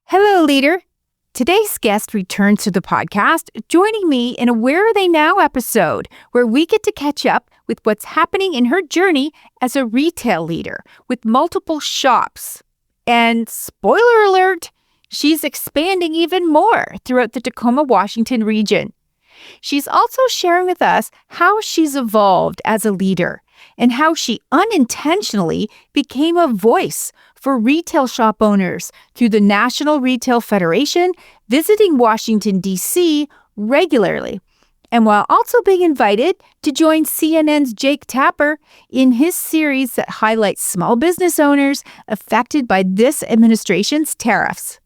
Hello, leader. Today's guest returns to the podcast, joining me in a Where Are They Now episode, where we get to catch up with what's happening in her journey as a retail leader with multiple shops. And spoiler alert, she's expanding even more throughout the Tacoma, Washington region. She's also sharing with us how she's evolved as a leader and how she unintentionally became a voice for retail shop owners through the National Retail Federation, visiting Washington, D.C. regularly, and while also being invited to join CNN's Jake Tapper in his series that highlights small business owners affected by this administration's tariffs.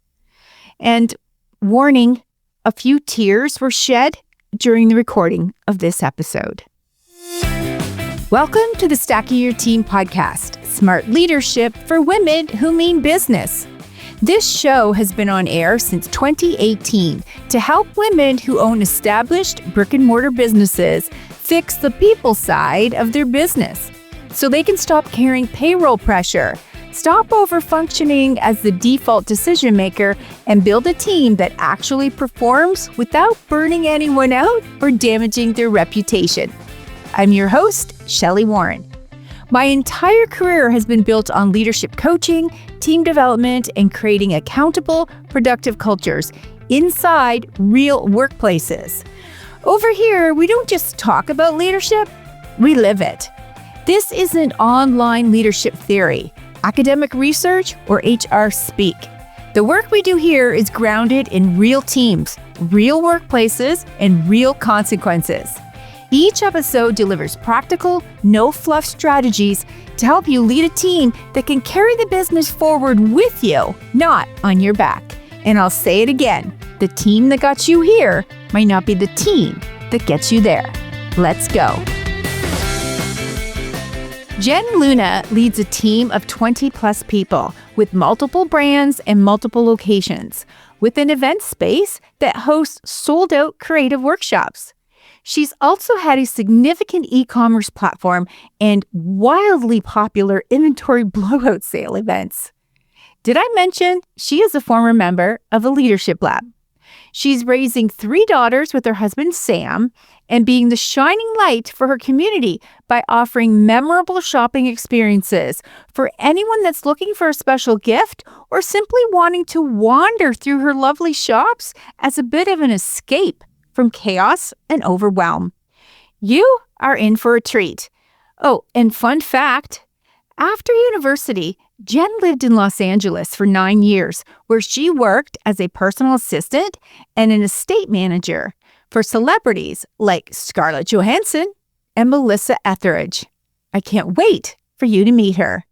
And warning, a few tears were shed during the recording of this episode. Welcome to the Stacking Your Team podcast, smart leadership for women who mean business. This show has been on air since 2018 to help women who own established brick-and-mortar businesses fix the people side of their business so they can stop carrying payroll pressure, stop over-functioning as the default decision maker, and build a team that actually performs without burning anyone out or damaging their reputation. I'm your host, Shelli Warren. My entire career has been built on leadership coaching, team development, and creating accountable, productive cultures inside real workplaces. Over here, we don't just talk about leadership, we live it. This isn't online leadership theory, academic research, or HR speak. The work we do here is grounded in real teams, real workplaces, and real consequences. Each episode delivers practical, no-fluff strategies to help you lead a team that can carry the business forward with you, not on your back. And I'll say it again, the team that got you here might not be the team that gets you there. Let's go. Jenn Luna leads a team of 20-plus people with multiple brands and multiple locations, with an event space that hosts sold-out creative workshops. She's also had a significant e-commerce platform and wildly popular inventory blowout sale events. Did I mention she is a former member of a leadership lab? She's raising 3 daughters with her husband, Sam, and being the shining light for her community by offering memorable shopping experiences for anyone that's looking for a special gift or simply wanting to wander through her lovely shops as a bit of an escape from chaos and overwhelm. You are in for a treat. Oh, and fun fact, after university, Jenn lived in Los Angeles for 9 years, where she worked as a personal assistant and an estate manager for celebrities like Scarlett Johansson and Melissa Etheridge. I can't wait for you to meet her.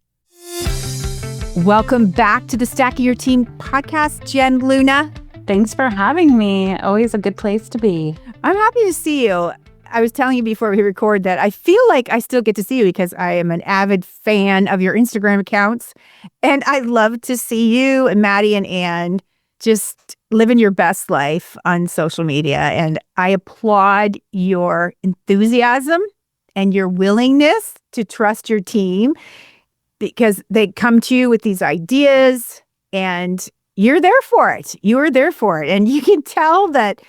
Welcome back to the Stacking Your Team podcast, Jenn Luna. Thanks for having me. Always a good place to be. I'm happy to see you. I was telling you before we record that I feel like I still get to see you because I am an avid fan of your Instagram accounts. And I love to see you and Maddie and Ann just living your best life on social media. And I applaud your enthusiasm and your willingness to trust your team because they come to you with these ideas and you're there for it. You are there for it. And you can tell that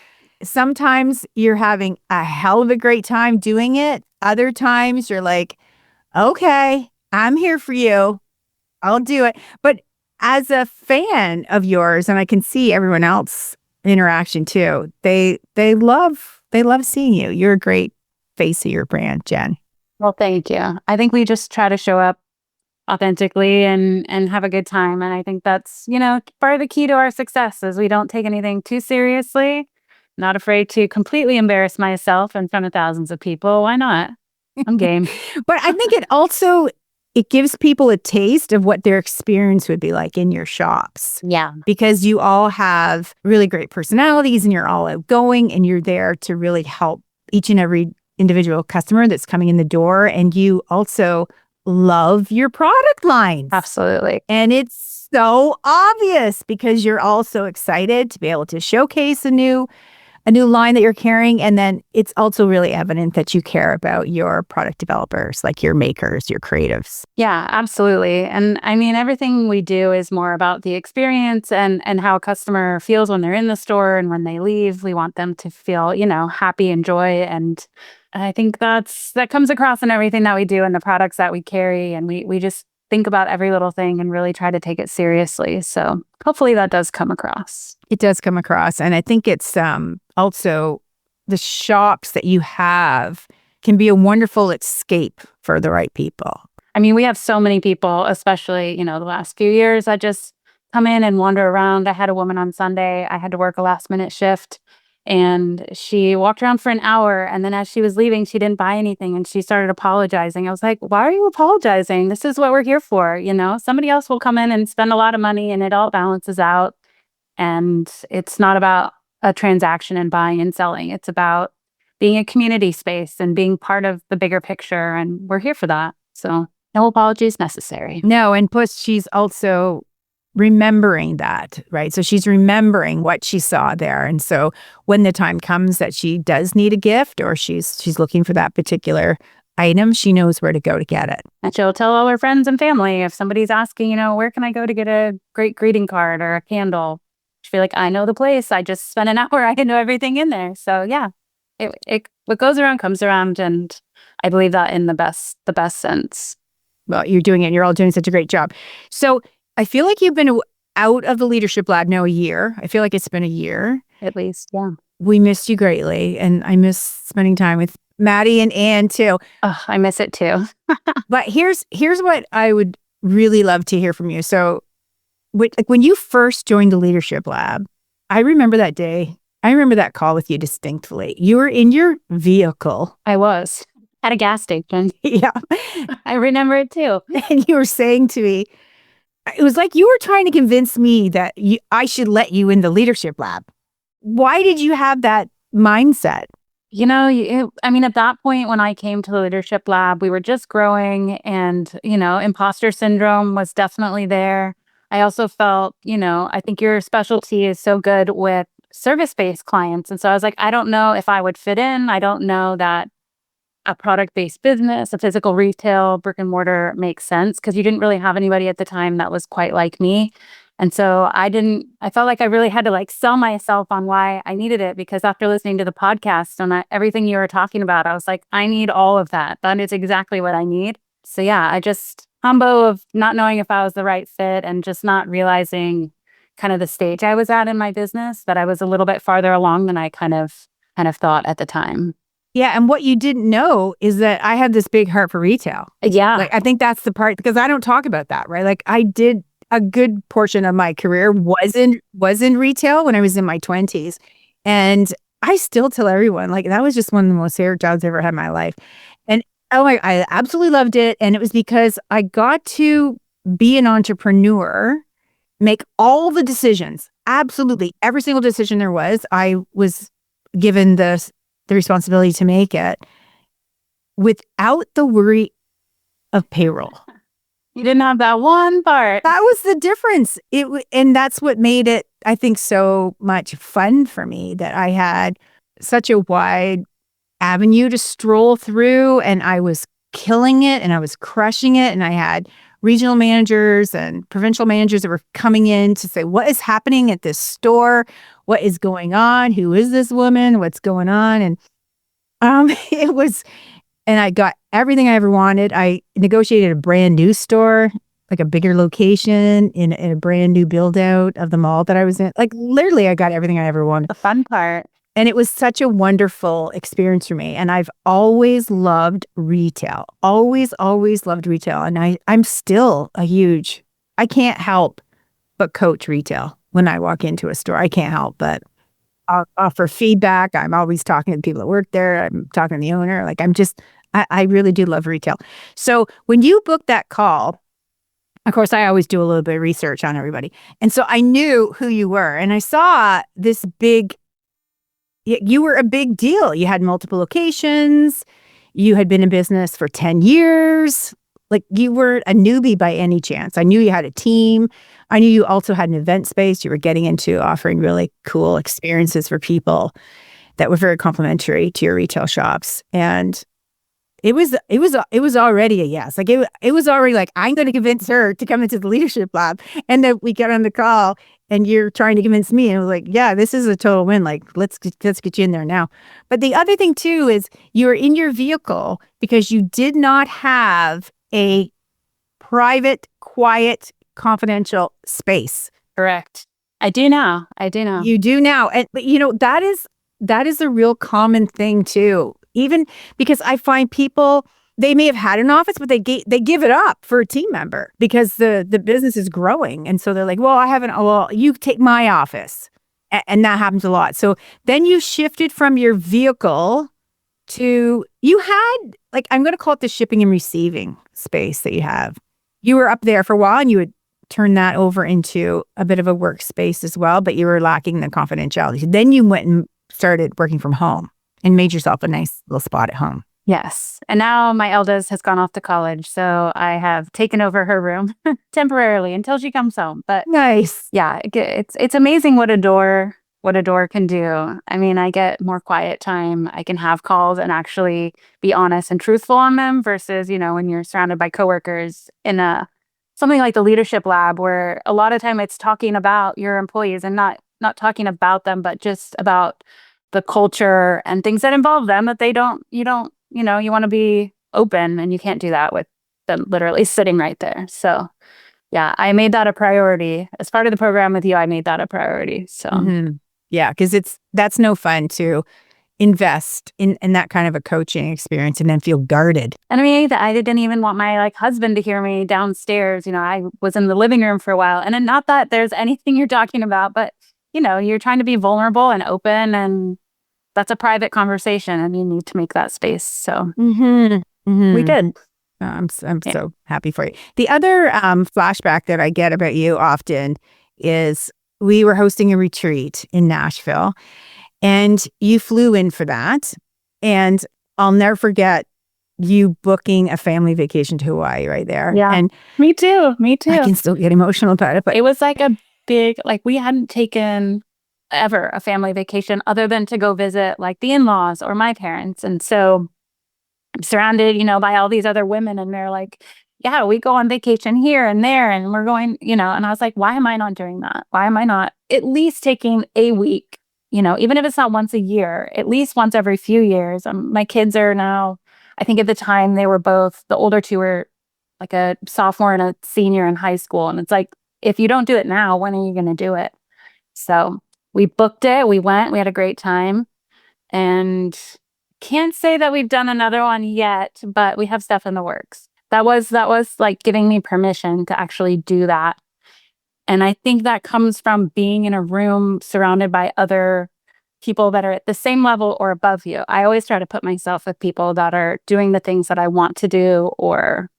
sometimes you're having a hell of a great time doing it. Other times you're like, okay, I'm here for you. I'll do it. But as a fan of yours, and I can see everyone else interaction too, they love seeing you. You're a great face of your brand, Jenn. Well, thank you. I think we just try to show up authentically and have a good time. And I think that's, part of the key to our success is we don't take anything too seriously. Not afraid to completely embarrass myself in front of thousands of people. Why not? I'm game. But I think it gives people a taste of what their experience would be like in your shops. Yeah. Because you all have really great personalities and you're all outgoing and you're there to really help each and every individual customer that's coming in the door. And you also love your product lines. Absolutely. And it's so obvious because you're all so excited to be able to showcase a new a new line that you're carrying. And then it's also really evident that you care about your product developers, like your makers, your creatives. Yeah, absolutely. And I mean, everything we do is more about the experience and how a customer feels when they're in the store and when they leave. We want them to feel, happy and joy. And I think that comes across in everything that we do and the products that we carry. And we just think about every little thing and really try to take it seriously. So hopefully that does come across. It does come across. And I think it's also the shops that you have can be a wonderful escape for the right people. I mean, we have so many people, especially, the last few years that just come in and wander around. I had a woman on Sunday. I had to work a last minute shift and she walked around for an hour. And then as she was leaving, she didn't buy anything and she started apologizing. I was like, why are you apologizing? This is what we're here for. Somebody else will come in and spend a lot of money and it all balances out. And it's not about a transaction and buying and selling. It's about being a community space and being part of the bigger picture. And we're here for that. So no apologies necessary. No, and plus she's also remembering that, right? So she's remembering what she saw there. And so when the time comes that she does need a gift or she's looking for that particular item, she knows where to go to get it. And she'll tell all her friends and family if somebody's asking, where can I go to get a great greeting card or a candle? She'll be like, I know the place. I just spent an hour. I know everything in there. So yeah, what goes around comes around. And I believe that in the best sense. Well, you're doing it and you're all doing such a great job. So I feel like you've been out of the Leadership Lab now a year. I feel like it's been a year. At least, yeah. We missed you greatly. And I miss spending time with Maddie and Anne too. Oh, I miss it too. But here's what I would really love to hear from you. So when you first joined the Leadership Lab, I remember that day. I remember that call with you distinctly. You were in your vehicle. I was at a gas station. Yeah. I remember it too. And you were saying to me, it was like you were trying to convince me that I should let you in the Leadership Lab. Why did you have that mindset? At that point when I came to the Leadership Lab, we were just growing and, imposter syndrome was definitely there. I also felt, I think your specialty is so good with service-based clients. And so I was like, I don't know if I would fit in. I don't know that a product-based business, a physical retail, brick and mortar makes sense because you didn't really have anybody at the time that was quite like me. And so I felt like I really had to sell myself on why I needed it because after listening to the podcast and everything you were talking about, I was like, I need all of that. That is exactly what I need. So yeah, I just combo of not knowing if I was the right fit and just not realizing kind of the stage I was at in my business, that I was a little bit farther along than I kind of thought at the time. Yeah. And what you didn't know is that I had this big heart for retail. Yeah. I think that's the part, because I don't talk about that, right? I did a good portion of my career was in retail when I was in my 20s. And I still tell everyone, that was just one of the most favorite jobs I ever had in my life. And I absolutely loved it. And it was because I got to be an entrepreneur, make all the decisions, absolutely every single decision there was. I was given the responsibility to make it without the worry of payroll. You didn't have that one part. That was the difference. And that's what made it, I think, so much fun for me, that I had such a wide avenue to stroll through, and I was killing it and I was crushing it. And I had regional managers and provincial managers that were coming in to say, what is happening at this store? What is going on? Who is this woman? What's going on? And and I got everything I ever wanted. I negotiated a brand new store, a bigger location in a brand new build out of the mall that I was in. Literally, I got everything I ever wanted. The fun part. And it was such a wonderful experience for me. And I've always loved retail, always loved retail. And I'm still I can't help but coach retail when I walk into a store. I can't help but offer feedback. I'm always talking to the people that work there. I'm talking to the owner. I really do love retail. So when you booked that call, of course, I always do a little bit of research on everybody. And so I knew who you were. And I saw this you were a big deal. You had multiple locations. You had been in business for 10 years. You weren't a newbie by any chance. I knew you had a team. I knew you also had an event space. You were getting into offering really cool experiences for people. that were very complimentary to your retail shops. And it was already a yes. Like it was already like, I'm going to convince her to come into the leadership lab. And then we get on the call and you're trying to convince me. And I was like, yeah, this is a total win. Like, let's get you in there now. But the other thing too is you're in your vehicle because you did not have a private, quiet, confidential space. Correct. I do now. You do now. And but that is a real common thing too. Even because I find people, they may have had an office, but they give it up for a team member because the business is growing. And so they're like, well, you take my office. And that happens a lot. So then you shifted from your vehicle to, you had, like, I'm going to call it the shipping and receiving space that you have. You were up there for a while and you would turn that over into a bit of a workspace as well, but you were lacking the confidentiality. Then you went and started working from home and made yourself a nice little spot at home. Yes. And now my eldest has gone off to college, so I have taken over her room temporarily until she comes home. But nice. Yeah, it's amazing what a door can do. I mean, I get more quiet time. I can have calls and actually be honest and truthful on them versus, when you're surrounded by coworkers in something like the leadership lab where a lot of time it's talking about your employees and not talking about them, but just about the culture and things that involve them that you want to be open and you can't do that with them literally sitting right there. So yeah, I made that a priority. As part of the program with you, I made that a priority. So yeah, because that's no fun to invest in that kind of a coaching experience and then feel guarded. And I mean, I didn't even want my husband to hear me downstairs. I was in the living room for a while, and then not that there's anything you're talking about, but you're trying to be vulnerable and open, and that's a private conversation, and you need to make that space. So we did. I'm so happy for you. The other flashback that I get about you often is we were hosting a retreat in Nashville, and you flew in for that. And I'll never forget you booking a family vacation to Hawaii right there. Yeah, and me too. I can still get emotional about it, but it was like a big, we hadn't taken ever a family vacation other than to go visit the in-laws or my parents. And so I'm surrounded, by all these other women, and they're like, yeah, we go on vacation here and there, and we're going, and I was like, why am I not doing that? Why am I not at least taking a week, even if it's not once a year, at least once every few years. My kids are now, I think at the time they were both, the older two were like a sophomore and a senior in high school. And it's like, if you don't do it now, when are you going to do it? So we booked it. We went. We had a great time. And can't say that we've done another one yet, but we have stuff in the works. That was like giving me permission to actually do that. And I think that comes from being in a room surrounded by other people that are at the same level or above you. I always try to put myself with people that are doing the things that I want to do or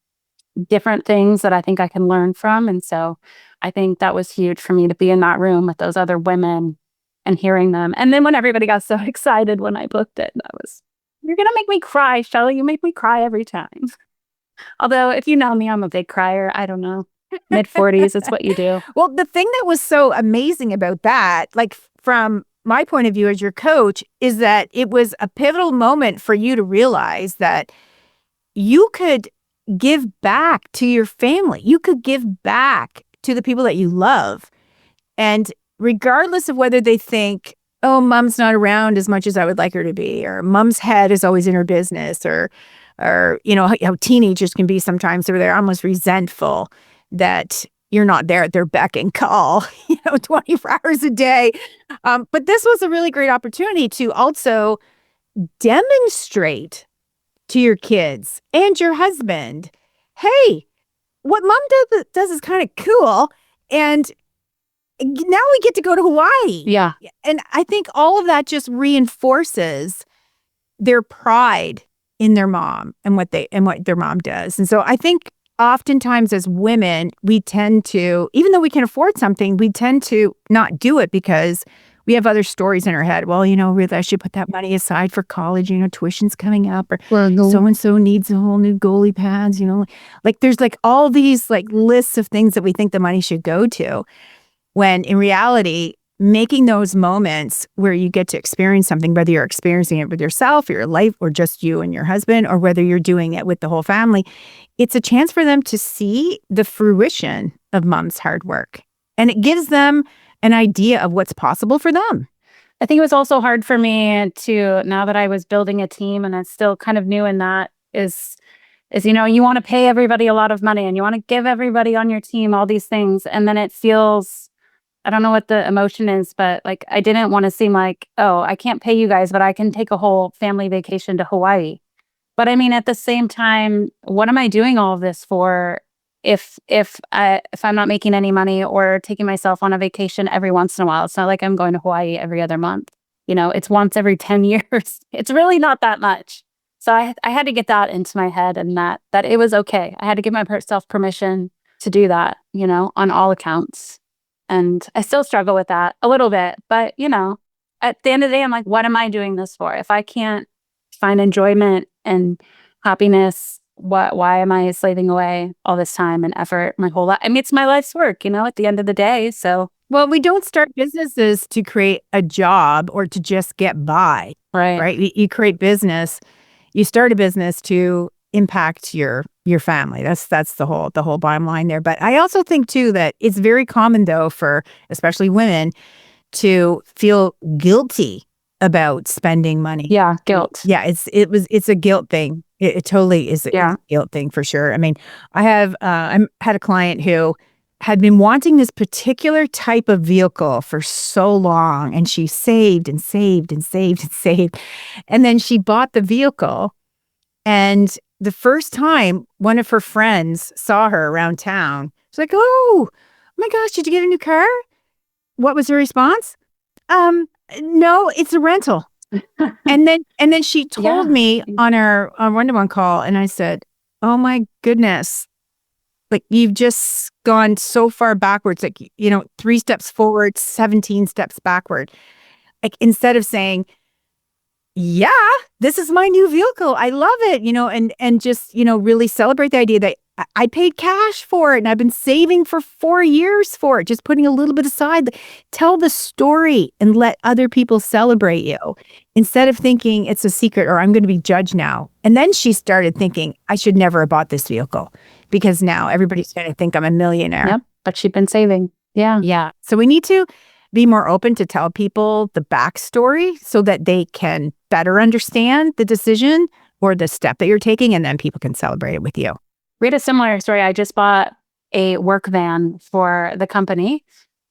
different things that I think I can learn from. And so I think that was huge for me to be in that room with those other women and hearing them. And then when everybody got so excited when I booked it, you're going to make me cry, Shelli. You make me cry every time. Although if you know me, I'm a big crier. I don't know. Mid-40s, it's what you do. Well, the thing that was so amazing about that, from my point of view as your coach, is that it was a pivotal moment for you to realize that you could give back to your family. You could give back to the people that you love. And regardless of whether they think, oh, mom's not around as much as I would like her to be, or mom's head is always in her business, or how teenagers can be sometimes, where they're almost resentful that you're not there at their beck and call, 24 hours a day. But this was a really great opportunity to also demonstrate to your kids and your husband, hey, what mom does is kind of cool. And now we get to go to Hawaii. Yeah. And I think all of that just reinforces their pride in their mom and what their mom does. And so I think oftentimes as women, we tend to, even though we can afford something, we tend to not do it because we have other stories in our head. Well, really, I should put that money aside for college, tuition's coming up, or so-and-so needs a whole new goalie pads, there's all these lists of things that we think the money should go to, when in reality, making those moments where you get to experience something, whether you're experiencing it with yourself or your life or just you and your husband, or whether you're doing it with the whole family, it's a chance for them to see the fruition of mom's hard work. And it gives them an idea of what's possible for them. I think it was also hard for me to, now that I was building a team and I'm still kind of new in that, is you want to pay everybody a lot of money and you want to give everybody on your team all these things. And then it feels, I don't know what the emotion is, but like, I didn't want to seem like, oh, I can't pay you guys, but I can take a whole family vacation to Hawaii. But I mean, at the same time, what am I doing all of this for if I'm not making any money or taking myself on a vacation every once in a while? It's not like I'm going to Hawaii every other month. It's once every 10 years. It's really not that much. So I had to get that into my head, and that it was okay. I had to give myself permission to do that, on all accounts. And I still struggle with that a little bit. But, at the end of the day, I'm like, what am I doing this for? If I can't find enjoyment and happiness, why am I slaving away all this time and effort my whole life? I mean, it's my life's work, at the end of the day. So, well, we don't start businesses to create a job or to just get by. Right. You create business. You start a business to impact your family. That's the whole bottom line there. But I also think too that it's very common though for especially women to feel guilty about spending money. Yeah, guilt. Yeah, it's a guilt thing. It totally is a guilt thing for sure. I mean, I had a client who had been wanting this particular type of vehicle for so long, and she saved and saved and saved and saved. And then she bought the vehicle, and the first time one of her friends saw her around town, she's like, oh my gosh, did you get a new car? What was her response? No, it's a rental. And then she told me on our one-to-one call, and I said, oh my goodness, like you've just gone so far backwards, like, 3 steps forward, 17 steps backward. Like instead of saying, yeah, this is my new vehicle, I love it, and just, really celebrate the idea that I paid cash for it and I've been saving for 4 years for it, just putting a little bit aside. Tell the story and let other people celebrate you instead of thinking it's a secret or I'm going to be judged now. And then she started thinking, I should never have bought this vehicle because now everybody's going to think I'm a millionaire. Yep, but she'd been saving. Yeah. Yeah. So we need to be more open to tell people the backstory so that they can better understand the decision or the step that you're taking, and then people can celebrate it with you. We had a similar story. I just bought a work van for the company,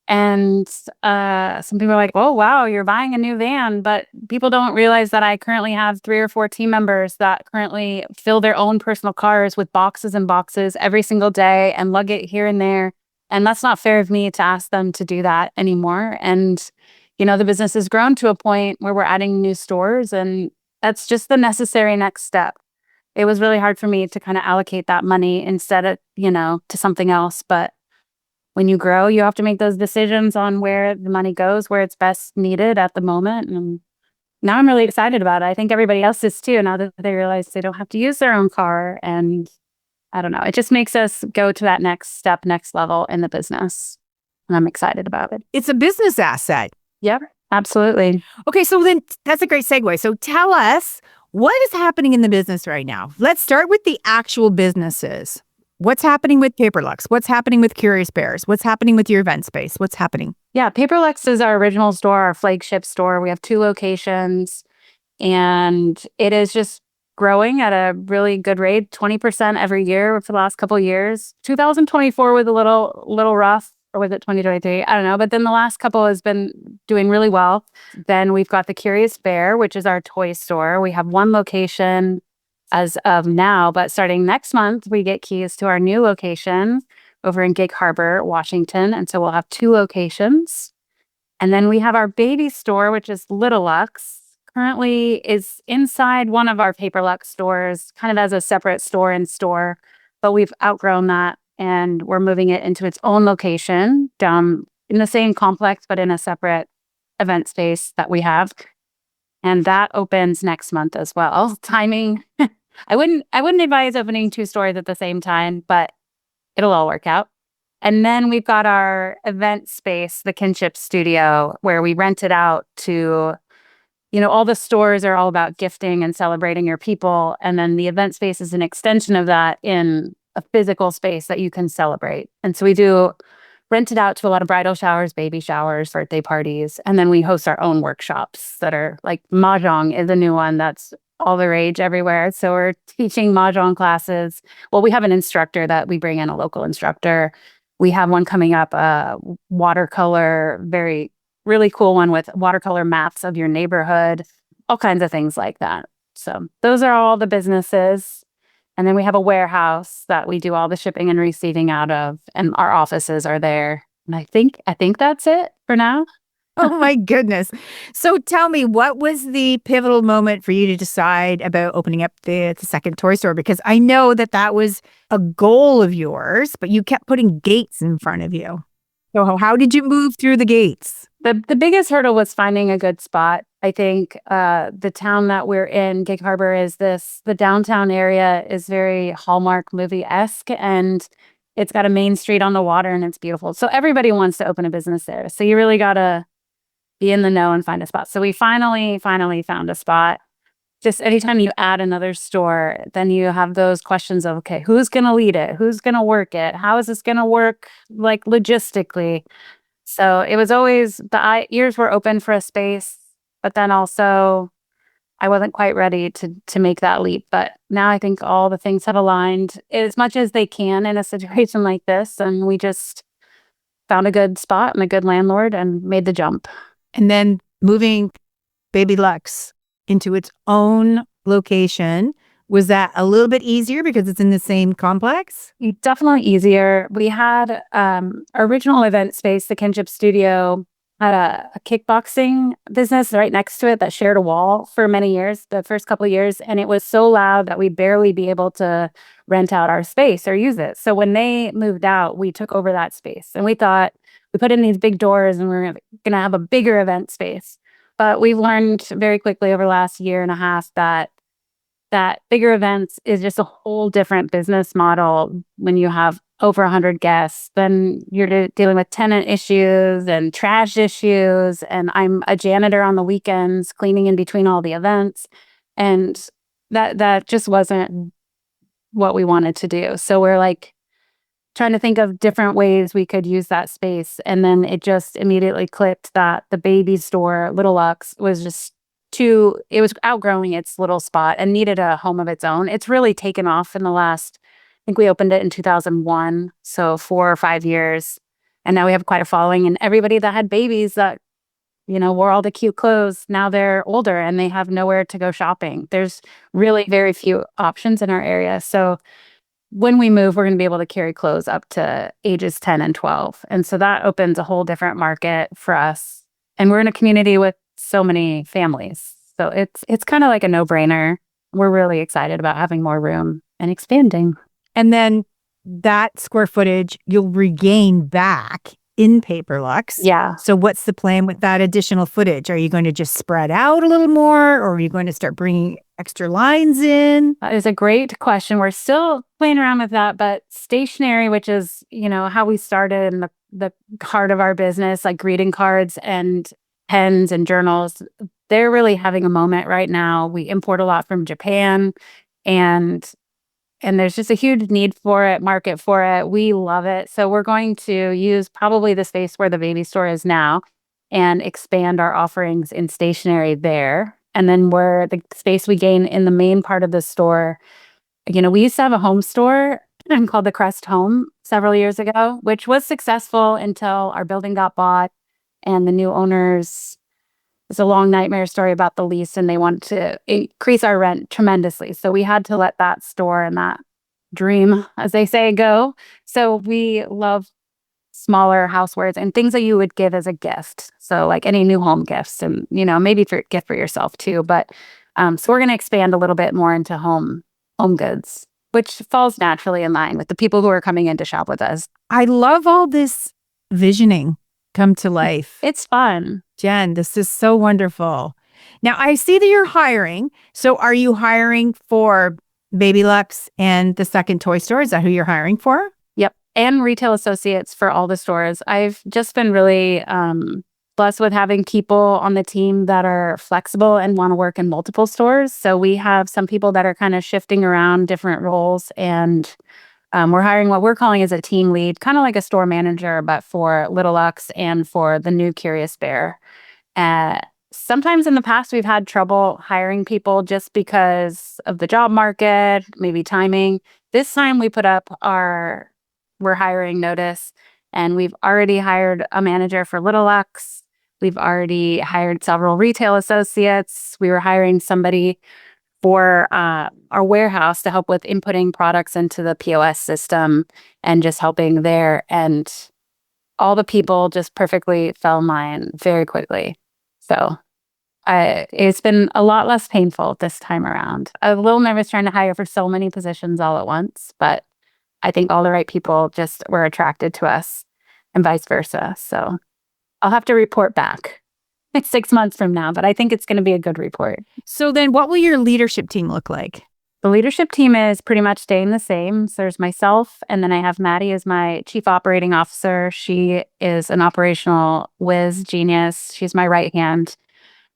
and some people are like, oh, wow, you're buying a new van. But people don't realize that I currently have 3 or 4 team members that currently fill their own personal cars with boxes and boxes every single day and lug it here and there. And that's not fair of me to ask them to do that anymore. And, the business has grown to a point where we're adding new stores, and that's just the necessary next step. It was really hard for me to kind of allocate that money instead of, to something else. But when you grow, you have to make those decisions on where the money goes, where it's best needed at the moment. And now I'm really excited about it. I think everybody else is too, now that they realize they don't have to use their own car. And I don't know, it just makes us go to that next step, next level in the business. And I'm excited about it. It's a business asset. Yep, absolutely. Okay, so then that's a great segue. So tell us, what is happening in the business right now? Let's start with the actual businesses. What's happening with Paperlux? What's happening with Curious Bears? What's happening with your event space? What's happening? Yeah, Paperlux is our original store, our flagship store. We have 2 locations, and it is just growing at a really good rate, 20% every year for the last couple of years. 2024 was a little rough, or was it 2023? I don't know. But then the last couple has been doing really well. Then we've got the Curious Bear, which is our toy store. We have 1 location as of now, but starting next month, we get keys to our new location over in Gig Harbor, Washington. And so we'll have 2 locations. And then we have our baby store, which is Little Lux. Currently is inside one of our Paperlux stores, kind of as a separate store in store, but we've outgrown that and we're moving it into its own location down in the same complex, but in a separate event space that we have. And that opens next month as well. Timing, I wouldn't advise opening 2 stores at the same time, but it'll all work out. And then we've got our event space, the Kinship Studio, where we rent it out to, all the stores are all about gifting and celebrating your people. And then the event space is an extension of that in a physical space that you can celebrate. And so we do rent it out to a lot of bridal showers, baby showers, birthday parties. And then we host our own workshops that are like Mahjong is a new one that's all the rage everywhere. So we're teaching Mahjong classes. Well, we have an instructor that we bring in, a local instructor. We have one coming up, watercolor, really cool one with watercolor maps of your neighborhood, all kinds of things like that. So those are all the businesses. And then we have a warehouse that we do all the shipping and receiving out of, and our offices are there. And I think that's it for now. Oh my goodness. So tell me, what was the pivotal moment for you to decide about opening up the second toy store? Because I know that was a goal of yours, but you kept putting gates in front of you. So how did you move through the gates? The biggest hurdle was finding a good spot. I think the town that we're in, Gig Harbor, the downtown area is very Hallmark movie-esque, and it's got a main street on the water and it's beautiful. So everybody wants to open a business there. So you really got to be in the know and find a spot. So we finally found a spot. Just anytime you add another store, then you have those questions of, okay, who's going to lead it? Who's going to work it? How is this going to work, like, logistically? So it was always, the ears were open for a space, but then also I wasn't quite ready to make that leap. But now I think all the things have aligned as much as they can in a situation like this. And we just found a good spot and a good landlord and made the jump. And then moving Baby Luxe into its own location, was that a little bit easier because it's in the same complex? Definitely easier. We had original event space, the Kinship Studio, had a kickboxing business right next to it that shared a wall for many years, the first couple of years. And it was so loud that we'd barely be able to rent out our space or use it. So when they moved out, we took over that space. And we thought, we put in these big doors and we're going to have a bigger event space. But we've learned very quickly over the last year and a half that bigger events is just a whole different business model when you have over 100 guests. Then you're dealing with tenant issues and trash issues. And I'm a janitor on the weekends, cleaning in between all the events. And that just wasn't what we wanted to do. So we're like trying to think of different ways we could use that space. And then it just immediately clicked that the baby store, Little Luxe, was just it was outgrowing its little spot and needed a home of its own. It's really taken off in the last, I think we opened it in 2001, so 4 or 5 years. And now we have quite a following. And everybody that had babies that, wore all the cute clothes, now they're older and they have nowhere to go shopping. There's really very few options in our area. So when we move, we're going to be able to carry clothes up to ages 10 and 12. And so that opens a whole different market for us. And we're in a community with so many families. So it's kind of like a no-brainer. We're really excited about having more room and expanding. And then that square footage you'll regain back in Paper Luxe. Yeah. So what's the plan with that additional footage? Are you going to just spread out a little more, or are you going to start bringing extra lines in? That is a great question. We're still playing around with that, but stationery, which is, how we started in the heart of our business, like greeting cards and pens and journals, they're really having a moment right now. We import a lot from Japan, and there's just a huge need for it, market for it. We love it. So we're going to use probably the space where the baby store is now and expand our offerings in stationery there. And then where the space we gain in the main part of the store, we used to have a home store called the Crest Home several years ago, which was successful until our building got bought. And the new owners, it's a long nightmare story about the lease, and they wanted to increase our rent tremendously. So we had to let that store and that dream, as they say, go. So we love smaller housewares and things that you would give as a gift. So like any new home gifts and, maybe for gift for yourself too. But so we're going to expand a little bit more into home goods, which falls naturally in line with the people who are coming in to shop with us. I love all this visioning come to life. It's fun. Jenn, this is so wonderful. Now, I see that you're hiring. So are you hiring for Baby Luxe and the second toy store? Is that who you're hiring for? Yep. and retail associates for all the stores. I've just been really blessed with having people on the team that are flexible and want to work in multiple stores. So we have some people that are kind of shifting around different roles, and we're hiring what we're calling as a team lead, kind of like a store manager, but for Little Lux and for the new Curious Bear. Sometimes in the past, we've had trouble hiring people just because of the job market, maybe timing. This time we put up we're hiring notice, and we've already hired a manager for Little Lux. We've already hired several retail associates. We were hiring somebody for our warehouse to help with inputting products into the POS system and just helping there. And all the people just perfectly fell in line very quickly. So it's been a lot less painful this time around. I was a little nervous trying to hire for so many positions all at once, but I think all the right people just were attracted to us and vice versa. So I'll have to report back 6 months from now, but I think it's going to be a good report. So then what will your leadership team look like? The leadership team is pretty much staying the same. So there's myself, and then I have Maddie as my chief operating officer. She is an operational whiz genius. She's my right hand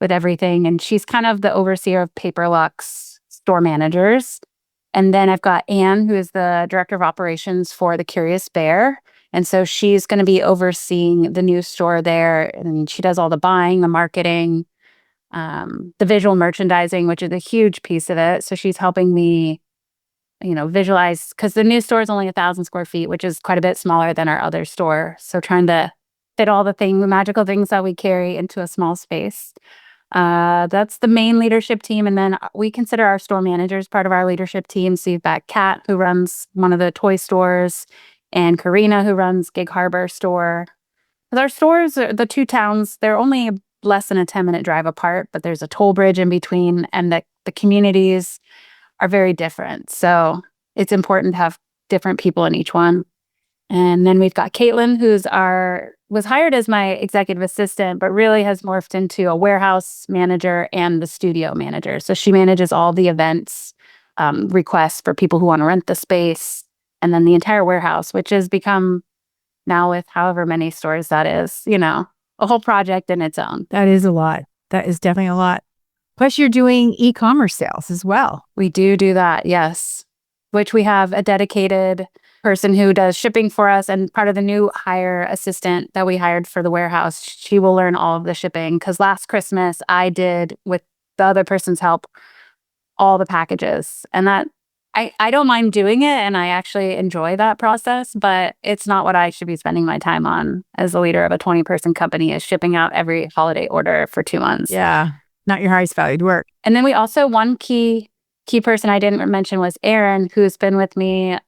with everything, and she's kind of the overseer of Paper Lux store managers. And then I've got Anne, who is the director of operations for the Curious Bear. And so she's going to be overseeing the new store there. And she does all the buying, the marketing, the visual merchandising, which is a huge piece of it. So she's helping me, visualize, because the new store is only 1,000 square feet, which is quite a bit smaller than our other store. So trying to fit all the magical things that we carry into a small space. That's the main leadership team. And then we consider our store managers part of our leadership team. So you've got Kat, who runs one of the toy stores, and Karina, who runs Gig Harbor store. Our stores, the two towns, they're only less than a 10-minute drive apart, but there's a toll bridge in between, and the communities are very different. So it's important to have different people in each one. And then we've got Caitlin, was hired as my executive assistant, but really has morphed into a warehouse manager and the studio manager. So she manages all the events, requests for people who want to rent the space, and then the entire warehouse, which has become, now with however many stores that is, a whole project in its own. That is a lot. That is definitely a lot. Plus you're doing e-commerce sales as well. We do that, yes. Which we have a dedicated person who does shipping for us, and part of the new hire assistant that we hired for the warehouse, she will learn all of the shipping, because last Christmas I did, with the other person's help, all the packages. And that I don't mind doing it, and I actually enjoy that process, but it's not what I should be spending my time on as the leader of a 20-person company, is shipping out every holiday order for 2 months. Yeah, not your highest valued work. And then we also, one key person I didn't mention was Erin, who's been with me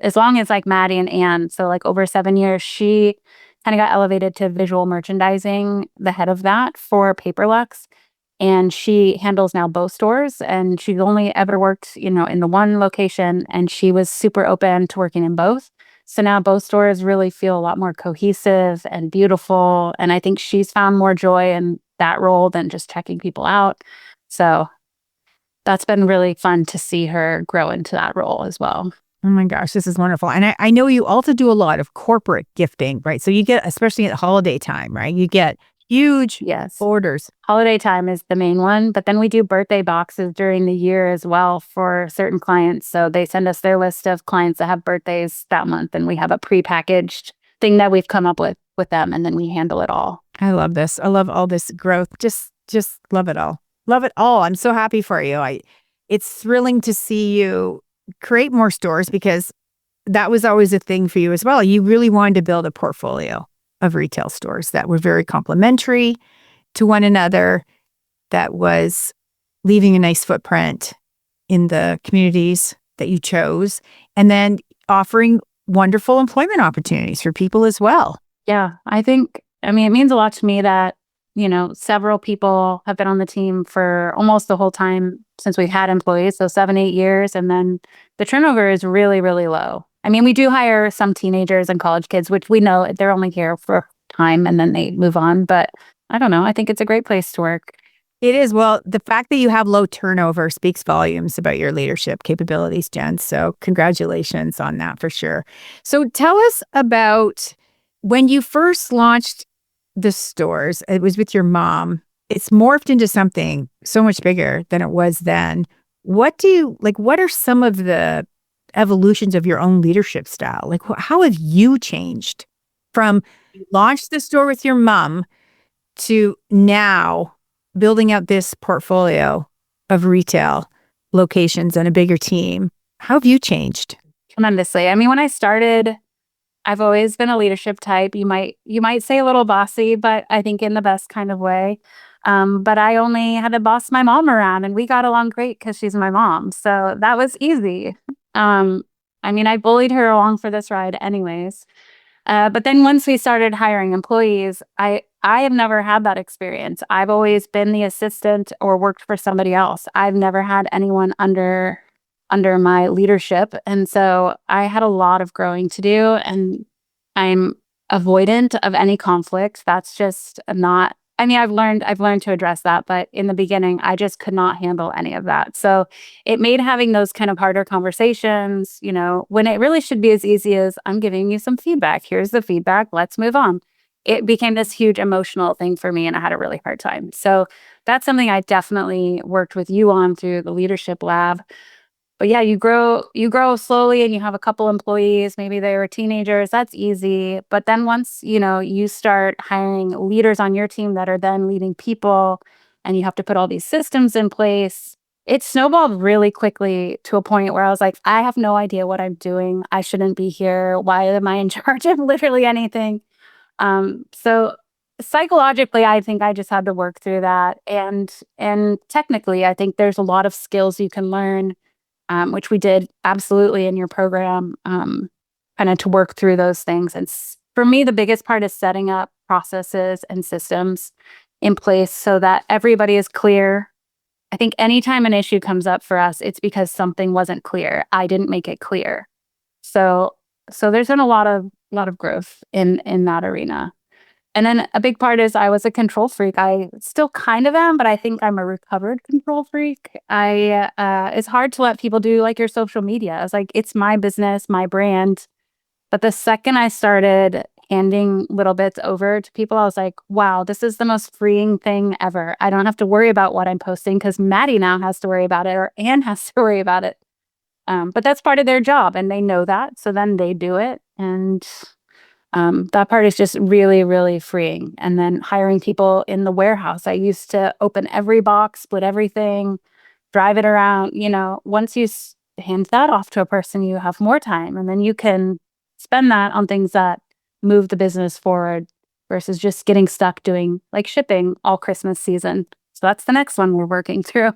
as long as like Maddie and Anne. So like over 7 years. She kind of got elevated to visual merchandising, the head of that for Paper Lux. And she handles now both stores, and she's only ever worked, in the one location, and she was super open to working in both. So now both stores really feel a lot more cohesive and beautiful. And I think she's found more joy in that role than just checking people out. So that's been really fun to see her grow into that role as well. Oh my gosh, this is wonderful. And I know you also do a lot of corporate gifting, right? So you get, especially at holiday time, right? You get huge orders. Holiday time is the main one, but then we do birthday boxes during the year as well for certain clients. So they send us their list of clients that have birthdays that month, and we have a prepackaged thing that we've come up with them, and then we handle it all. I love this. I love all this growth. Just love it all. Love it all. I'm so happy for you. It's thrilling to see you create more stores, because that was always a thing for you as well. You really wanted to build a portfolio of retail stores that were very complementary to one another, that was leaving a nice footprint in the communities that you chose, and then offering wonderful employment opportunities for people as well. Yeah, it means a lot to me that, several people have been on the team for almost the whole time since we've had employees, so 7-8 years, and then the turnover is really, really low. We do hire some teenagers and college kids, which we know they're only here for time and then they move on. But I don't know. I think it's a great place to work. It is. Well, the fact that you have low turnover speaks volumes about your leadership capabilities, Jen. So, congratulations on that for sure. So, tell us about when you first launched the stores, it was with your mom. It's morphed into something so much bigger than it was then. What do you like? What are some of the evolutions of your own leadership style? Like, how have you changed from you launched the store with your mom to now building out this portfolio of retail locations and a bigger team? How have you changed? Tremendously. I mean, when I started, I've always been a leadership type. You might say a little bossy, but I think in the best kind of way. But I only had to boss my mom around, and we got along great because she's my mom. So that was easy. Um, I mean, I bullied her along for this ride, anyways. But then once we started hiring employees, I have never had that experience. I've always been the assistant or worked for somebody else. I've never had anyone under my leadership, and so I had a lot of growing to do. And I'm avoidant of any conflict. That's just not. I mean, I've learned to address that, but in the beginning, I just could not handle any of that. So it made having those kind of harder conversations, when it really should be as easy as I'm giving you some feedback. Here's the feedback. Let's move on. It became this huge emotional thing for me, and I had a really hard time. So that's something I definitely worked with you on through the leadership lab. But yeah, you grow slowly and you have a couple employees, maybe they were teenagers, that's easy. But then once, you start hiring leaders on your team that are then leading people and you have to put all these systems in place, it snowballed really quickly to a point where I was like, I have no idea what I'm doing. I shouldn't be here. Why am I in charge of literally anything? So psychologically, I think I just had to work through that. And technically, I think there's a lot of skills you can learn, which we did absolutely in your program, kind of to work through those things. And for me, the biggest part is setting up processes and systems in place so that everybody is clear. I think anytime an issue comes up for us, it's because something wasn't clear. I didn't make it clear. So there's been a lot of growth in that arena. And then a big part is I was a control freak. I still kind of am, but I think I'm a recovered control freak. It's hard to let people do like your social media. I was like, it's my business, my brand. But the second I started handing little bits over to people, I was like, wow, this is the most freeing thing ever. I don't have to worry about what I'm posting because Maddie now has to worry about it, or Anne has to worry about it. But that's part of their job and they know that. So then they do it. And that part is just really, really freeing. And then hiring people in the warehouse. I used to open every box, split everything, drive it around. Once you hand that off to a person, you have more time. And then you can spend that on things that move the business forward versus just getting stuck doing like shipping all Christmas season. So that's the next one we're working through.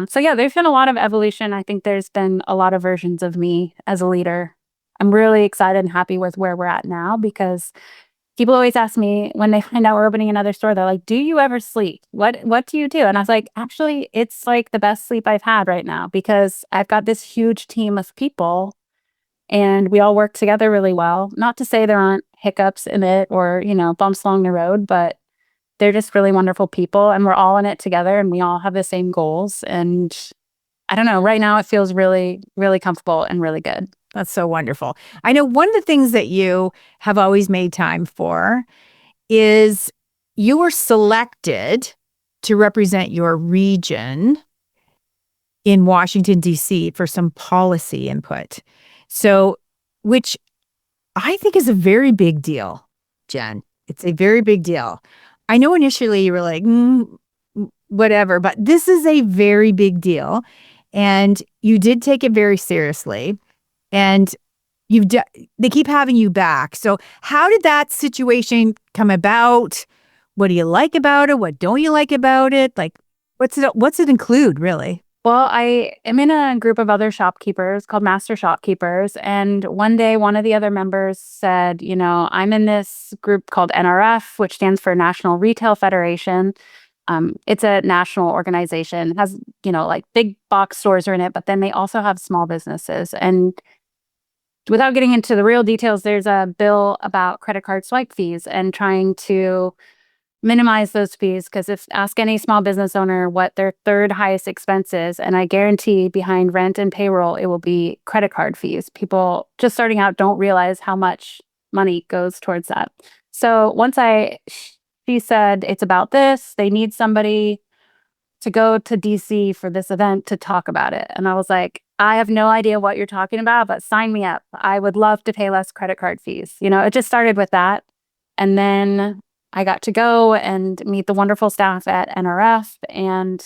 So yeah, there's been a lot of evolution. I think there's been a lot of versions of me as a leader. I'm really excited and happy with where we're at now because people always ask me when they find out we're opening another store, they're like, do you ever sleep? What do you do? And I was like, actually, it's like the best sleep I've had right now because I've got this huge team of people and we all work together really well. Not to say there aren't hiccups in it or, bumps along the road, but they're just really wonderful people and we're all in it together and we all have the same goals. And I don't know, right now it feels really, really comfortable and really good. That's so wonderful. I know one of the things that you have always made time for is you were selected to represent your region in Washington, D.C. for some policy input. So, which I think is a very big deal, Jen. It's a very big deal. I know initially you were like, whatever, but this is a very big deal. And you did take it very seriously. And they keep having you back. So how did that situation come about? What do you like about it? What don't you like about it? Like, what's it include, really? Well, I am in a group of other shopkeepers called Master Shopkeepers. And one day, one of the other members said, I'm in this group called NRF, which stands for National Retail Federation. It's a national organization. It has, like big box stores are in it, but then they also have small businesses. And without getting into the real details, there's a bill about credit card swipe fees and trying to minimize those fees, because if ask any small business owner what their third highest expense is, and I guarantee behind rent and payroll, it will be credit card fees. People just starting out don't realize how much money goes towards that. So once she said it's about this, they need somebody to go to DC for this event to talk about it. And I was like, I have no idea what you're talking about, but sign me up. I would love to pay less credit card fees. It just started with that. And then I got to go and meet the wonderful staff at NRF. And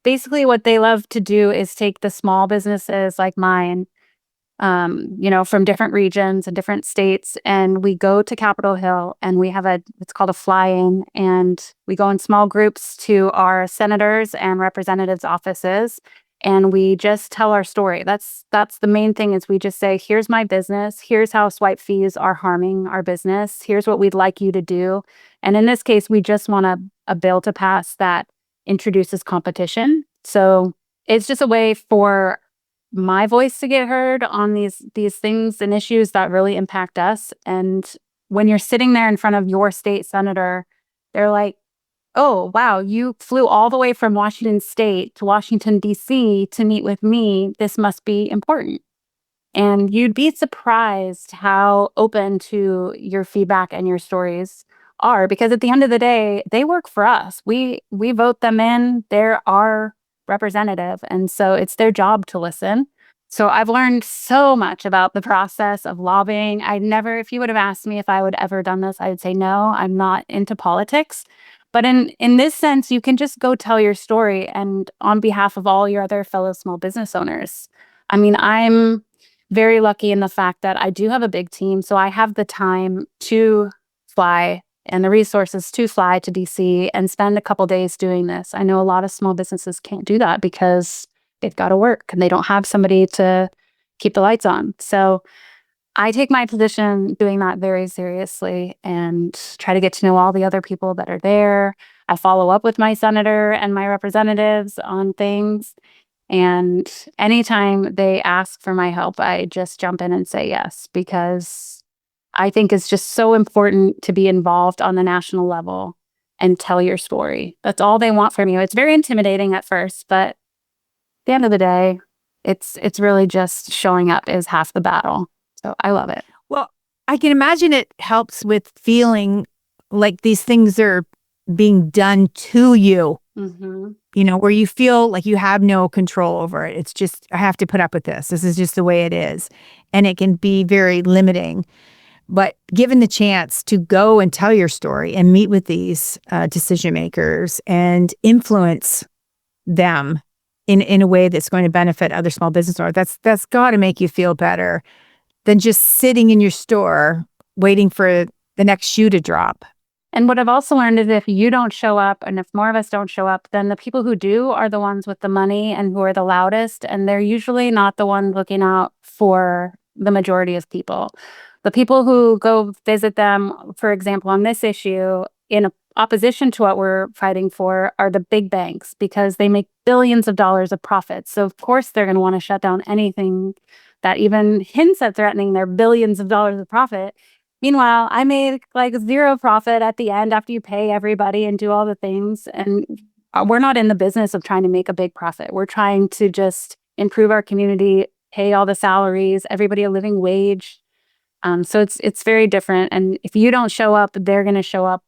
basically what they love to do is take the small businesses like mine, from different regions and different states. And we go to Capitol Hill and we have it's called a fly-in. And we go in small groups to our senators and representatives' offices. And we just tell our story. That's the main thing, is we just say, here's my business. Here's how swipe fees are harming our business. Here's what we'd like you to do. And in this case, we just want a bill to pass that introduces competition. So it's just a way for my voice to get heard on these things and issues that really impact us. And when you're sitting there in front of your state senator, they're like, oh, wow, you flew all the way from Washington State to Washington, D.C. to meet with me. This must be important. And you'd be surprised how open to your feedback and your stories are, because at the end of the day, they work for us. We vote them in. They're our representative. And so it's their job to listen. So I've learned so much about the process of lobbying. If you would have asked me if I would ever done this, I would say no, I'm not into politics. But in this sense, you can just go tell your story, and on behalf of all your other fellow small business owners. I mean, I'm very lucky in the fact that I do have a big team, so I have the time to fly and the resources to fly to DC and spend a couple days doing this. I know a lot of small businesses can't do that because they've got to work and they don't have somebody to keep the lights on. So I take my position doing that very seriously and try to get to know all the other people that are there. I follow up with my senator and my representatives on things. And anytime they ask for my help, I just jump in and say yes, because I think it's just so important to be involved on the national level and tell your story. That's all they want from you. It's very intimidating at first, but at the end of the day, it's really just showing up is half the battle. So I love it. Well, I can imagine it helps with feeling like these things are being done to you, where you feel like you have no control over it. It's just, I have to put up with this. This is just the way it is. And it can be very limiting. But given the chance to go and tell your story and meet with these decision makers and influence them in a way that's going to benefit other small business owners, that's got to make you feel better than just sitting in your store waiting for the next shoe to drop. And what I've also learned is if you don't show up, and if more of us don't show up, then the people who do are the ones with the money and who are the loudest. And they're usually not the ones looking out for the majority of people. The people who go visit them, for example, on this issue, in opposition to what we're fighting for, are the big banks, because they make billions of dollars of profits. So of course they're going to want to shut down anything that even hints at threatening their billions of dollars of profit. Meanwhile, I made like zero profit at the end after you pay everybody and do all the things. And we're not in the business of trying to make a big profit. We're trying to just improve our community, pay all the salaries, everybody a living wage. So it's very different. And if you don't show up, they're going to show up.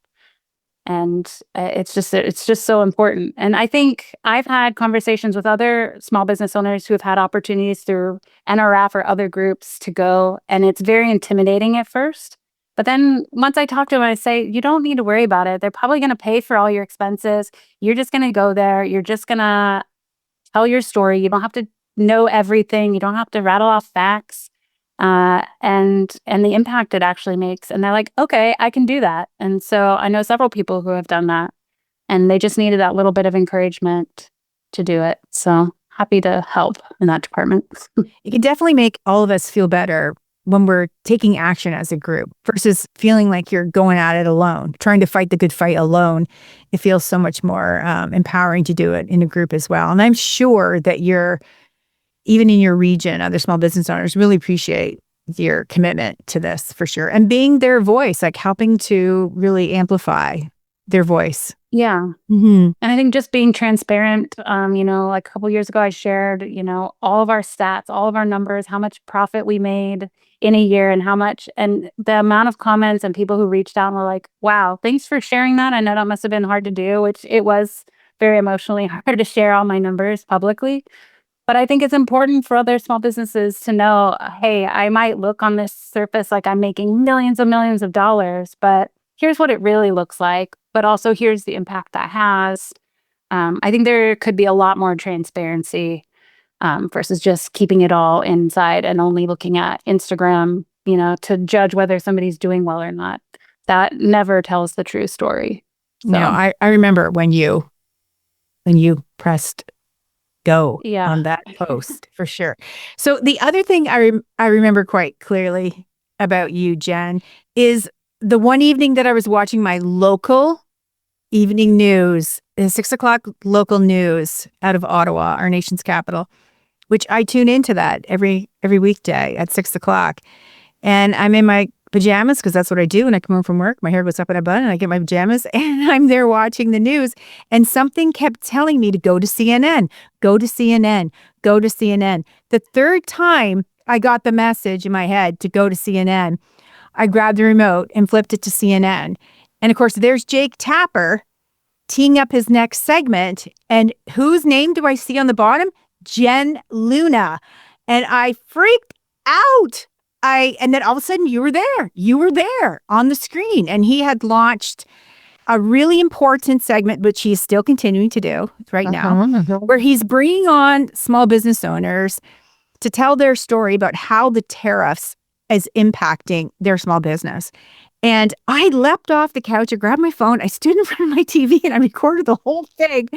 And it's just so important. And I think I've had conversations with other small business owners who have had opportunities through NRF or other groups to go. And it's very intimidating at first. But then once I talk to them, I say, you don't need to worry about it. They're probably going to pay for all your expenses. You're just going to go there. You're just going to tell your story. You don't have to know everything. You don't have to rattle off facts. And the impact it actually makes. And they're like, okay, I can do that. And so I know several people who have done that, and they just needed that little bit of encouragement to do it. So happy to help in that department. It can definitely make all of us feel better when we're taking action as a group versus feeling like you're going at it alone, trying to fight the good fight alone. It feels so much more empowering to do it in a group as well. And I'm sure that even in your region, other small business owners really appreciate your commitment to this for sure. And being their voice, like helping to really amplify their voice. Yeah. Mm-hmm. And I think just being transparent, like a couple years ago, I shared, all of our stats, all of our numbers, how much profit we made in a year and how much, and the amount of comments and people who reached out and were like, wow, thanks for sharing that. I know that must have been hard to do, which it was very emotionally hard to share all my numbers publicly. But I think it's important for other small businesses to know, hey, I might look on this surface like I'm making millions of dollars, but here's what it really looks like. But also here's the impact that has. I think there could be a lot more transparency versus just keeping it all inside and only looking at Instagram, to judge whether somebody's doing well or not. That never tells the true story. So, No, I remember when you pressed go yeah. on that post for sure. So the other thing I remember quite clearly about you, Jenn, is the one evening that I was watching my local evening news, the 6 o'clock local news out of Ottawa, our nation's capital, which I tune into that every weekday at 6 o'clock. And I'm in my pajamas because that's what I do when I come home from work. My hair goes up in a bun and I get my pajamas and I'm there watching the news. And something kept telling me to go to CNN, go to CNN, go to CNN. The third time I got the message in my head to go to CNN, I grabbed the remote and flipped it to CNN. And of course, there's Jake Tapper teeing up his next segment. And whose name do I see on the bottom? Jenn Luna. And I freaked out. And then all of a sudden you were there on the screen. And he had launched a really important segment, which he's still continuing to do right now, where he's bringing on small business owners to tell their story about how the tariffs is impacting their small business. And I leapt off the couch, I grabbed my phone, I stood in front of my TV and I recorded the whole thing.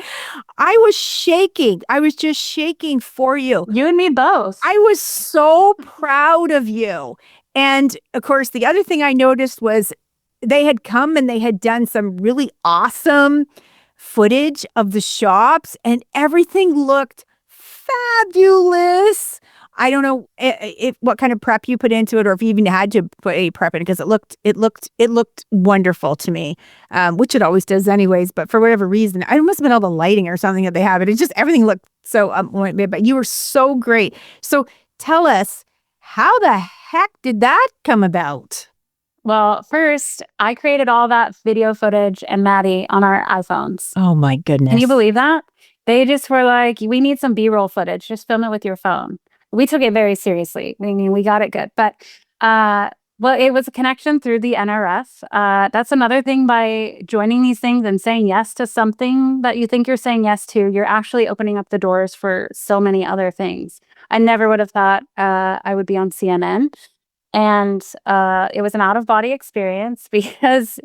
I was shaking. I was just shaking for you. You and me both. I was so proud of you. And of course, the other thing I noticed was they had come and they had done some really awesome footage of the shops and everything looked fabulous. I don't know if what kind of prep you put into it, or if you even had to put any prep in it, because it looked wonderful to me, which it always does, anyways. But for whatever reason, it must have been all the lighting or something that they have. It just everything looked so. But you were so great. So tell us, how the heck did that come about? Well, first, I created all that video footage and Maddie on our iPhones. Oh my goodness! Can you believe that? They just were like, "We need some B-roll footage. Just film it with your phone." We took it very seriously. I mean, we got it good. But, it was a connection through the NRF. That's another thing. By joining these things and saying yes to something that you think you're saying yes to, you're actually opening up the doors for so many other things. I never would have thought I would be on CNN. And it was an out-of-body experience because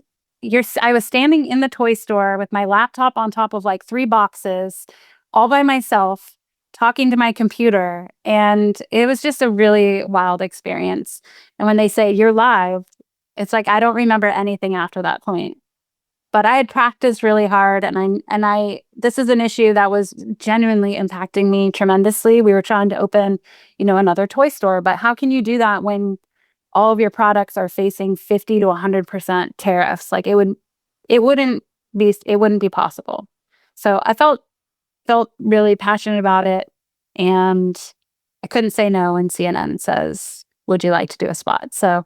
I was standing in the toy store with my laptop on top of like 3 boxes all by myself, talking to my computer, and it was just a really wild experience. And when they say you're live, it's like I don't remember anything after that point. But I had practiced really hard, and I this is an issue that was genuinely impacting me tremendously. We were trying to open, another toy store, but how can you do that when all of your products are facing 50 to 100% tariffs? Like it wouldn't be possible. So I felt really passionate about it, and I couldn't say no when CNN says, would you like to do a spot? So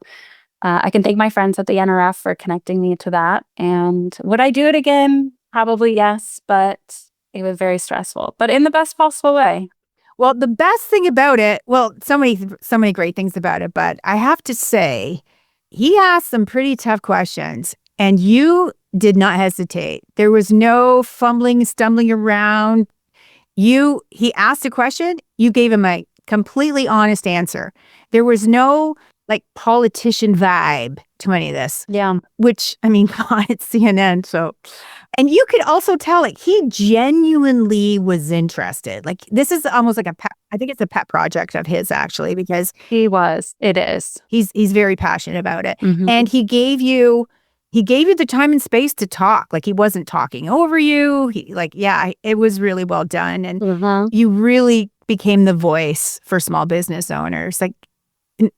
I can thank my friends at the NRF for connecting me to that. And would I do it again? Probably yes, but it was very stressful, but in the best possible way. Well, the best thing about it, so many great things about it, but I have to say, he asked some pretty tough questions and you did not hesitate. There was no fumbling, stumbling around. He asked a question, you gave him a completely honest answer. There was no like politician vibe to any of this. Yeah. Which, I mean, God, it's CNN. So, and you could also tell like he genuinely was interested. Like this is almost like I think it's a pet project of his actually, because it is. He's very passionate about it. Mm-hmm. And he gave you the time and space to talk. Like he wasn't talking over you. It was really well done. And you really became the voice for small business owners. Like,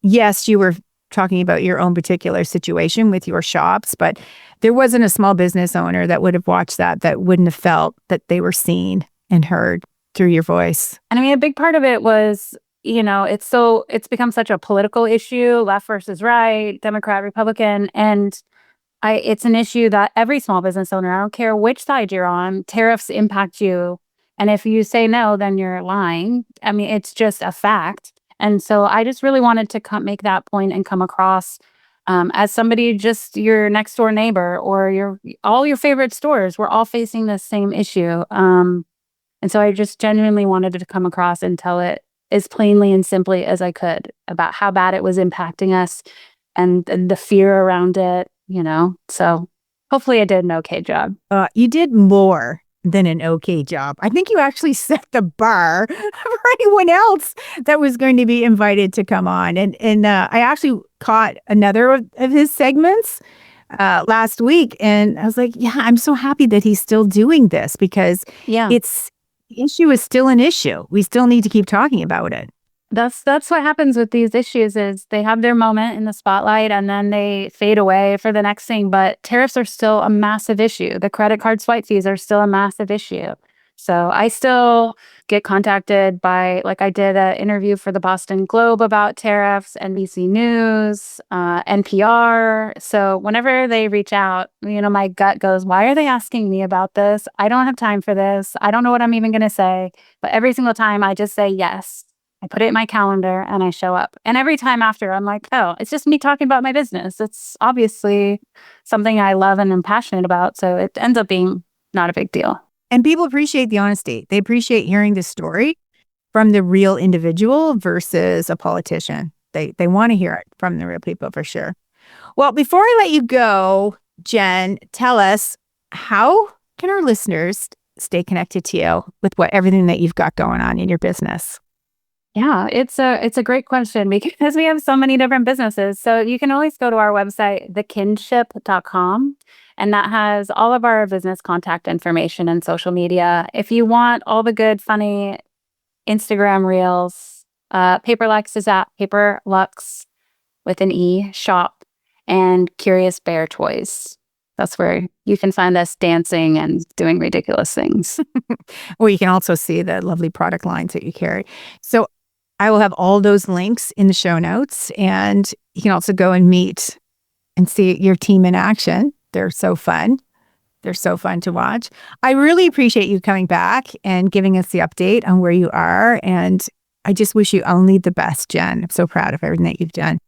yes, you were talking about your own particular situation with your shops, but there wasn't a small business owner that would have watched that wouldn't have felt that they were seen and heard through your voice. And I mean, a big part of it was, it's become such a political issue, left versus right, Democrat, Republican, and it's an issue that every small business owner, I don't care which side you're on, tariffs impact you. And if you say no, then you're lying. I mean, it's just a fact. And so I just really wanted to make that point and come across as somebody, just your next door neighbor or all your favorite stores. We're all facing this same issue. And so I just genuinely wanted to come across and tell it as plainly and simply as I could about how bad it was impacting us and the fear around it, So hopefully I did an okay job. You did more than an okay job. I think you actually set the bar for anyone else that was going to be invited to come on. And I actually caught another of his segments last week, and I was like, yeah, I'm so happy that he's still doing this because the issue is still an issue. We still need to keep talking about it. That's what happens with these issues is they have their moment in the spotlight and then they fade away for the next thing. But tariffs are still a massive issue. The credit card swipe fees are still a massive issue. So I still get contacted by, like I did an interview for the Boston Globe about tariffs, NBC News, NPR. So whenever they reach out, my gut goes, why are they asking me about this? I don't have time for this. I don't know what I'm even going to say. But every single time I just say yes. I put it in my calendar and I show up. And every time after, I'm like, oh, it's just me talking about my business. It's obviously something I love and am passionate about. So it ends up being not a big deal. And people appreciate the honesty. They appreciate hearing the story from the real individual versus a politician. They want to hear it from the real people for sure. Well, before I let you go, Jenn, tell us, how can our listeners stay connected to you with everything that you've got going on in your business? Yeah, it's a great question because we have so many different businesses. So you can always go to our website, thekinship.com, and that has all of our business contact information and social media. If you want all the good, funny Instagram reels, Paperlux is at Paperlux with an E shop, and Curious Bear Toys. That's where you can find us dancing and doing ridiculous things. Or you can also see the lovely product lines that you carry. So I will have all those links in the show notes, and you can also go and meet and see your team in action. They're so fun. They're so fun to watch. I really appreciate you coming back and giving us the update on where you are. And I just wish you only the best, Jenn. I'm so proud of everything that you've done.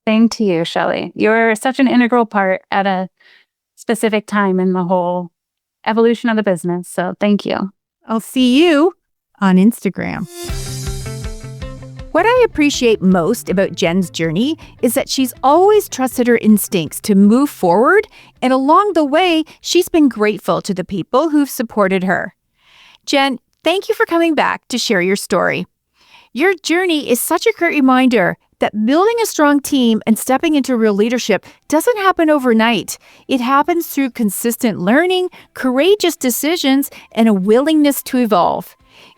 Same to you, Shelli. You're such an integral part at a specific time in the whole evolution of the business. So thank you. I'll see you on Instagram. What I appreciate most about Jenn's journey is that she's always trusted her instincts to move forward, and along the way, she's been grateful to the people who've supported her. Jenn, thank you for coming back to share your story. Your journey is such a great reminder that building a strong team and stepping into real leadership doesn't happen overnight. It happens through consistent learning, courageous decisions, and a willingness to evolve.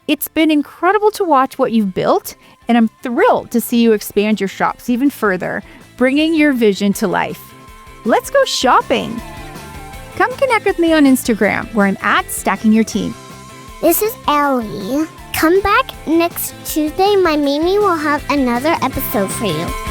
It's been incredible to watch what you've built, and I'm thrilled to see you expand your shops even further, bringing your vision to life. Let's go shopping. Come connect with me on Instagram, where I'm at Stacking Your Team. This is Ellie. Come back next Tuesday. My Mimi will have another episode for you.